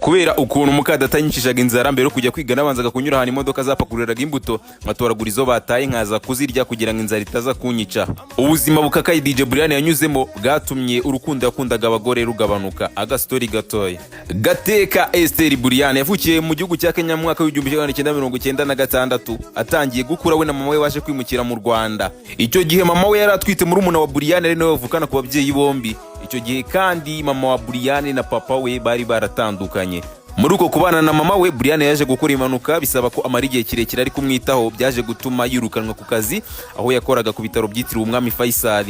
kubera ukuntu mukadatanyishishaga inzara mbere kujya kwiga nabanzaga kunyura ahantu imodoka zapakuriraga imbuto nkatoragura izo bataye nkaza kuzirya kugira ngo inzara itaza kunyica. Ubuzima bukakaye DJ Brianne yanyuzemo bwatumye urukundo yakundaga abagore rugabanuka. Agastori gatoya. Gateka Esther Brianne yavukiye mu gihugu cya Kenya mu mwaka w'1996 atangiye gukura we na mama we waje kwimukira mu Rwanda. Icyo gihe mama we yari atwite murumuna wa Brianne ari nawe bavukana ku babyeyi bombi. Icyo gihe kandi mama wa Brianne na papa we bari baratandukanye. Muri uko kubana na mama we Brianne yaje gukora impanuka bisaba ko amara igihe kirekire ari kumwitaho, byaje gutuma yirukanwa ku kazi aho yakoraga ku bitaro byitiriwe umwami Faisal.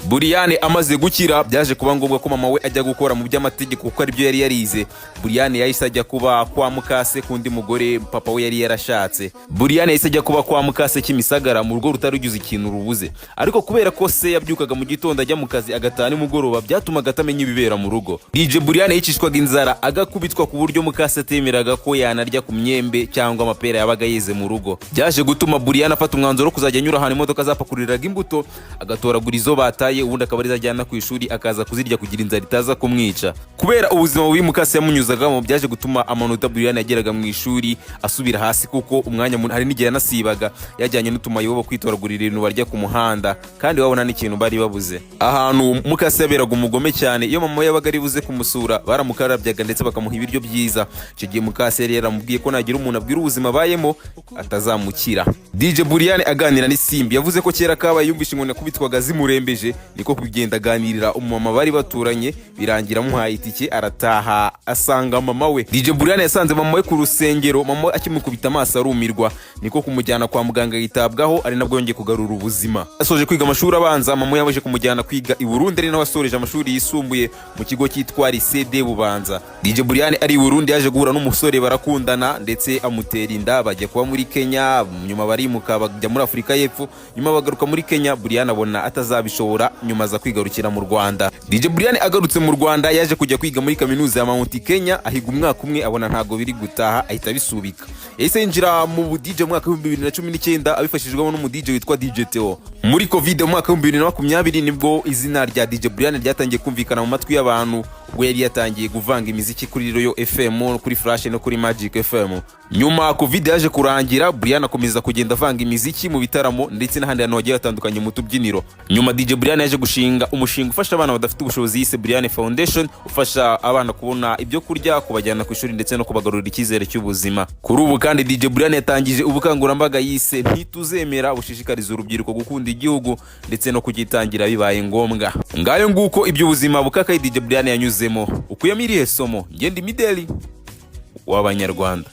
Brianne amaze gukira byaje kuba ngombwa ko mama we ajya gukora mu by'amategeko kuko ari byo yari yarize. Brianne yahise ajya kuba kwa mukase kundi mugore papa we yari yarashatse. Brianne yahise ajya kuba kwa mukase Kimisagara mu rugo rutarugize ikintu rubuze, ariko kubera ko se yabyukaga mu gitondo ajya mu kazi agataha nimugoroba byatumaga atamenya ibibera mu rugo. DJ Brianne yicishwaga inzara agakubitwa ku buryo mukase atemeraga ko yanarya ku myembe cyangwa amapera yabaga yeze mu rugo. Byaje gutuma Brianne afata umwanzuro kuzajya anyura ahantu imodoka zapakuriraga imbuto agatoragura izo bataye ubundi akaba arizajyana ku ishuri akaza kuzirya kugira inzara itaza kumwica. Kubera ubuzima bubi mukase yamunyuzagamo byaje gutuma amanota Brianne yageraga mu ishuri asubira hasi kuko umwanya hari n'igihe yanasibaga yajyanye n'utumayibo kwitoragurira ibintu barya ku muhanda kandi babona n'ikintu bari babuze. Ahantu mukase yaberaga umugome cyane, iyo mama yabaga ari buze kumusura baramukarabyaga ndetse bakamuha ibiryo byiza. Icyo gihe mukase yari yaramubwiye ko nagira umuntu abwira ubuzima bayemo atazamukira. DJ Brianne aganira n'Isimbi yavuze ko kera kabaye yumvishe ngo nakubitwaga zimurembeje niko kugenda aganirira umumama bari baturanye birangira muhaye itike arataha asanga mama we. DJ Brianne yasanze mama we ku rusengero, mama akimukubita amaso arumirwa niko kumujyana kwa muganga yitabwaho ari nabwo yongeye kugarura ubuzima. Asoje kwiga amashuri abanza mama yaje kumujyana kwiga i Burundi ari nawe asoreje amashuri yisumbuye mu kigo cyitwa CD Bubanza. DJ Brianne ari i Burundi yaje guhura n'umusore barakundana ndetse amutera inda bajya kuba muri Kenya, nyuma barimuka bajya muri Afurika y'Epfo, nyuma bagaruka muri Kenya. Brianne abona atazabishobora nyuma za kwigarukira mu Rwanda. DJ Brianne agarutse mu Rwanda yaje kujya kwiga muri kaminuza ya Mount Kenya, ahiga umwaka umwe abona ntago biri gutaha ahita bisubika. Yahise yinjira mu DJ mu mwaka w'2019 abifashijwemo n'umu DJ witwa DJ Theo. Muri Covid mu mwaka w'2020 nibwo izina rya DJ Brianne ryatangiye kumvikana mu matwi y'abantu, ubwo yari yatangiye guvanga imiziki kuri Royal FM, kuri Flash no kuri Magic FM. Nyuma Covid yaje kurangira Brianne akomeza kugenda avanga imiziki mu bitaramo ndetse n'ahandi hantu hagiye hatandukanye mu tubyiniro. Nyuma DJ Brianne yaje gushinga umushinga ufasha abana badafite ubushobozi yise Brianne Foundation, ufasha abana kubona ibyo kurya, kubajyana ku ishuri ndetse no kubagarurira icyizere cy'ubuzima. Kuri ubu kandi DJ Brianne yatangije ubukangurambaga yise ntituzemera bushishikariza urubyiruko gukunda igihugu ndetse no kugitangira bibaye ngombwa. Ngayo nguko iby'ubuzima bukakaye DJ Brianne yanyuzemo. Ukuyemo irihe somo? Ngende Mideli w'Abanyarwanda.